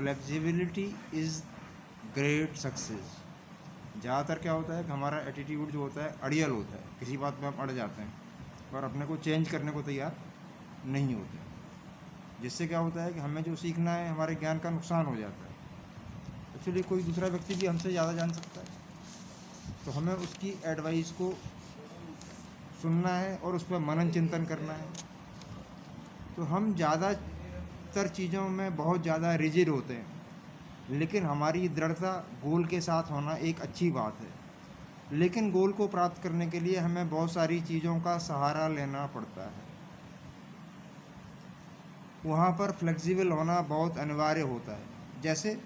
Flexibility is great success. ज़्यादातर क्या होता है कि हमारा एटीट्यूड जो होता है अड़ियल होता है, किसी बात में हम अड़ जाते हैं और अपने को चेंज करने को तैयार नहीं होते, जिससे क्या होता है कि हमें जो सीखना है हमारे ज्ञान का नुकसान हो जाता है। एक्चुअली कोई दूसरा व्यक्ति भी हमसे ज़्यादा जान सकता है, तो हमें उसकी एडवाइस को सुनना है और उस पर मनन चिंतन करना है। तो हम ज़्यादातर चीज़ों में बहुत ज़्यादा रिजिड होते हैं, लेकिन हमारी दृढ़ता गोल के साथ होना एक अच्छी बात है। लेकिन गोल को प्राप्त करने के लिए हमें बहुत सारी चीज़ों का सहारा लेना पड़ता है। वहाँ पर फ्लेक्सिबल होना बहुत अनिवार्य होता है। जैसे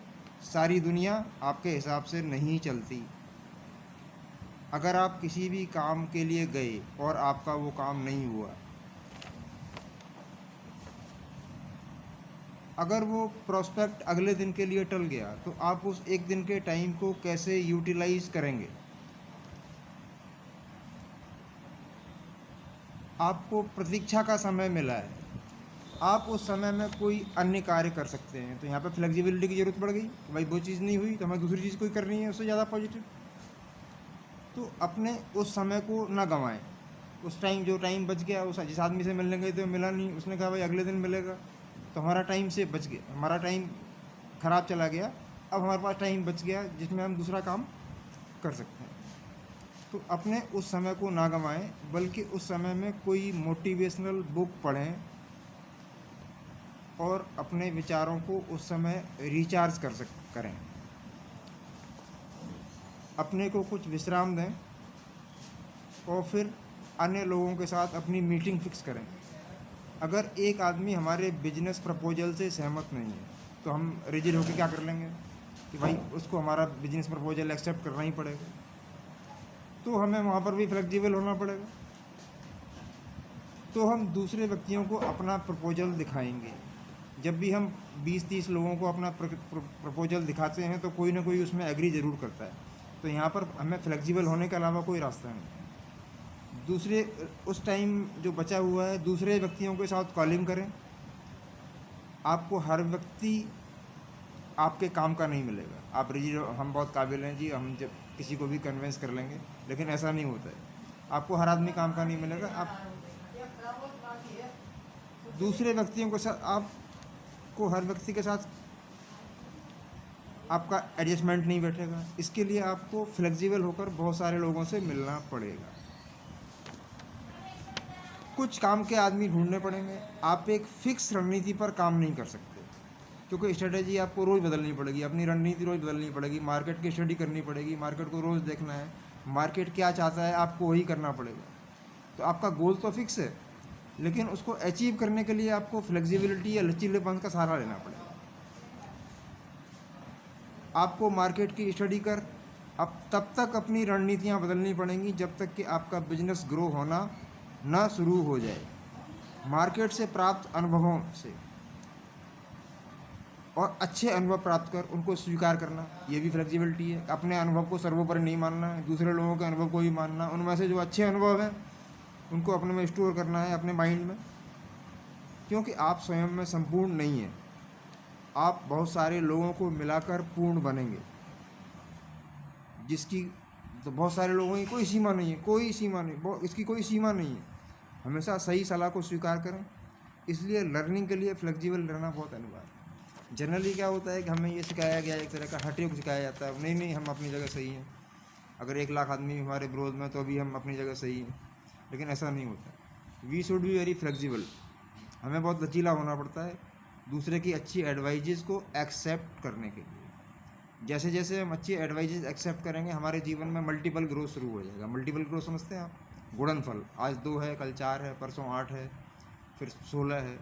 सारी दुनिया आपके हिसाब से नहीं चलती। अगर आप किसी भी काम के लिए गए और आपका वो काम नहीं हुआ, अगर वो प्रोस्पेक्ट अगले दिन के लिए टल गया, तो आप उस एक दिन के टाइम को कैसे यूटिलाइज करेंगे? आपको प्रतीक्षा का समय मिला है, आप उस समय में कोई अन्य कार्य कर सकते हैं। तो यहाँ पे फ्लेक्सिबिलिटी की ज़रूरत पड़ गई कि भाई वो चीज़ नहीं हुई तो हमें दूसरी चीज़ कोई करनी है उससे ज़्यादा पॉजिटिव। तो अपने उस समय को ना गंवाएं। उस टाइम जो टाइम बच गया, उस जिस आदमी से मिलने गए थे मिला नहीं, उसने कहा भाई अगले दिन मिलेगा, तो हमारा टाइम से बच गया, हमारा टाइम ख़राब चला गया। अब हमारे पास टाइम बच गया जिसमें हम दूसरा काम कर सकते हैं। तो अपने उस समय को ना गंवाएं, बल्कि उस समय में कोई मोटिवेशनल बुक पढ़ें और अपने विचारों को उस समय रिचार्ज करें। अपने को कुछ विश्राम दें और फिर अन्य लोगों के साथ अपनी मीटिंग फिक्स करें। अगर एक आदमी हमारे बिजनेस प्रपोजल से सहमत नहीं है, तो हम रिजिड होकर क्या कर लेंगे कि भाई उसको हमारा बिजनेस प्रपोजल एक्सेप्ट करना ही पड़ेगा। तो हमें वहाँ पर भी फ्लेक्सिबल होना पड़ेगा। तो हम दूसरे व्यक्तियों को अपना प्रपोजल दिखाएंगे। जब भी हम 20-30 लोगों को अपना प्रपोजल दिखाते हैं तो कोई ना कोई उसमें एग्री ज़रूर करता है। तो यहाँ पर हमें फ्लेक्सिबल होने के अलावा कोई रास्ता नहीं। दूसरे उस टाइम जो बचा हुआ है, दूसरे व्यक्तियों के साथ कॉलिंग करें। आपको हर व्यक्ति आपके काम का नहीं मिलेगा। आप रिजिड, हम बहुत काबिल हैं जी, हम जब किसी को भी कन्विंस कर लेंगे, लेकिन ऐसा नहीं होता है। आपको हर आदमी काम का नहीं मिलेगा। आप दूसरे व्यक्तियों के साथ, आपको हर व्यक्ति के साथ आपका एडजस्टमेंट नहीं बैठेगा। इसके लिए आपको फ्लेक्सिबल होकर बहुत सारे लोगों से मिलना पड़ेगा। कुछ काम के आदमी ढूंढने पड़ेंगे। आप एक फिक्स रणनीति पर काम नहीं कर सकते, क्योंकि स्ट्रेटेजी आपको रोज़ बदलनी पड़ेगी, अपनी रणनीति रोज़ बदलनी पड़ेगी, मार्केट की स्टडी करनी पड़ेगी, मार्केट को रोज़ देखना है, मार्केट क्या चाहता है आपको वही करना पड़ेगा। तो आपका गोल तो फिक्स है, लेकिन उसको अचीव करने के लिए आपको फ्लेक्सिबिलिटी या लचीलेपन का सहारा लेना पड़ेगा। आपको मार्केट की स्टडी कर अब तब तक अपनी रणनीतियाँ बदलनी पड़ेंगी जब तक कि आपका बिजनेस ग्रो होना ना शुरू हो जाए। मार्केट से प्राप्त अनुभवों से और अच्छे अनुभव प्राप्त कर उनको स्वीकार करना, ये भी फ्लेक्सिबिलिटी है। अपने अनुभव को सर्वोपरि नहीं मानना है, दूसरे लोगों के अनुभव को ही मानना। उनमें से जो अच्छे अनुभव हैं उनको अपने में स्टोर करना है, अपने माइंड में, क्योंकि आप स्वयं में संपूर्ण नहीं हैं। आप बहुत सारे लोगों को मिलाकर पूर्ण बनेंगे, जिसकी तो बहुत सारे लोगों की कोई सीमा नहीं है, कोई सीमा नहीं, इसकी कोई सीमा नहीं है। हमेशा सही सलाह को स्वीकार करें। इसलिए लर्निंग के लिए फ्लेक्सिबल रहना बहुत अनिवार्य है। जनरली क्या होता है कि हमें ये सिखाया गया, एक तरह का हठयोग सिखाया जाता है, नहीं नहीं हम अपनी जगह सही हैं। अगर 1 लाख आदमी हमारे विरोध में, तो अभी हम अपनी जगह सही हैं। लेकिन ऐसा नहीं होता। We should be very flexible. हमें बहुत लचीला होना पड़ता है दूसरे की अच्छी एडवाइजेज़ को एक्सेप्ट करने के लिए। जैसे जैसे हम अच्छी एडवाइजेज़ एक्सेप्ट करेंगे, हमारे जीवन में मल्टीपल ग्रोथ शुरू हो जाएगा। मल्टीपल ग्रोथ समझते हैं आप? गुणनफल, आज 2 है, कल 4 है, परसों 8 है, फिर 16 है।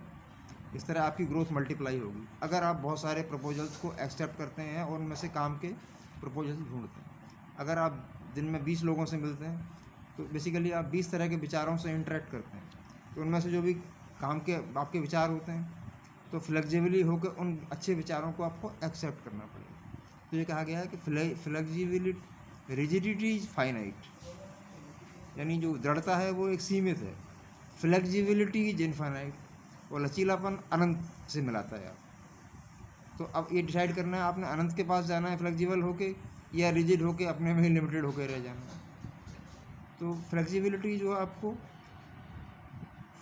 इस तरह आपकी ग्रोथ मल्टीप्लाई होगी अगर आप बहुत सारे प्रपोजल्स को एक्सेप्ट करते हैं और उनमें से काम के प्रपोजल्स ढूंढते हैं। अगर आप दिन में 20 लोगों से मिलते हैं, तो बेसिकली आप 20 तरह के विचारों से इंटरेक्ट करते हैं। तो उनमें से जो भी काम के आपके विचार होते हैं, तो फ्लेक्सिबली होकर उन अच्छे विचारों को आपको एक्सेप्ट करना पड़ेगा। तो ये कहा गया है कि फ्लेक्सिबिलिटी, रिजिडिटी इज फाइनाइट, यानी जो दृढ़ता है वो एक सीमित है। फ्लेक्सिबिलिटी इज इनफाइनाइट, और लचीलापन अनंत से मिलाता है आप। तो अब ये डिसाइड करना है आपने अनंत के पास जाना है फ्लेक्सिबल होके, या रिजिड होके अपने में ही लिमिटेड होके रह जाना है। तो फ्लेक्सिबिलिटी जो है आपको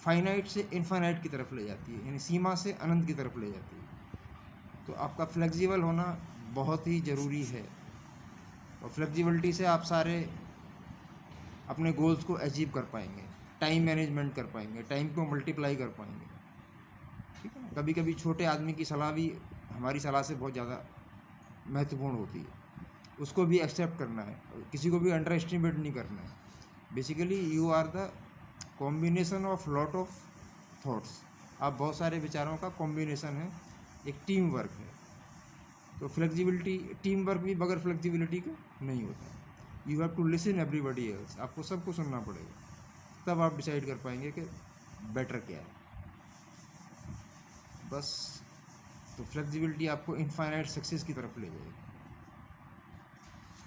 फाइनाइट से इनफाइनाइट की तरफ ले जाती है, यानी सीमा से अनंत की तरफ ले जाती है। तो आपका फ्लेक्सिबल होना बहुत ही ज़रूरी है, और फ्लेक्सिबिलिटी से आप सारे अपने गोल्स को अचीव कर पाएंगे, टाइम मैनेजमेंट कर पाएंगे, टाइम को मल्टीप्लाई कर पाएंगे। ठीक है ना। कभी कभी छोटे आदमी की सलाह भी हमारी सलाह से बहुत ज़्यादा महत्वपूर्ण होती है, उसको भी एक्सेप्ट करना है, किसी को भी अंडर एस्टिमेट नहीं करना है। Basically you are the combination of lot of thoughts, आप बहुत सारे विचारों का कॉम्बिनेशन है, एक टीम वर्क है। तो फ्लेक्सिबिलिटी, टीम वर्क भी बगैर फ्लेक्सिबिलिटी के नहीं होता। You have to listen everybody else, आपको सबको सुनना पड़ेगा, तब आप डिसाइड कर पाएंगे कि बेटर क्या है। बस, तो फ्लेक्सिबिलिटी आपको इनफाइनाइट सक्सेस की तरफ ले जाएगी।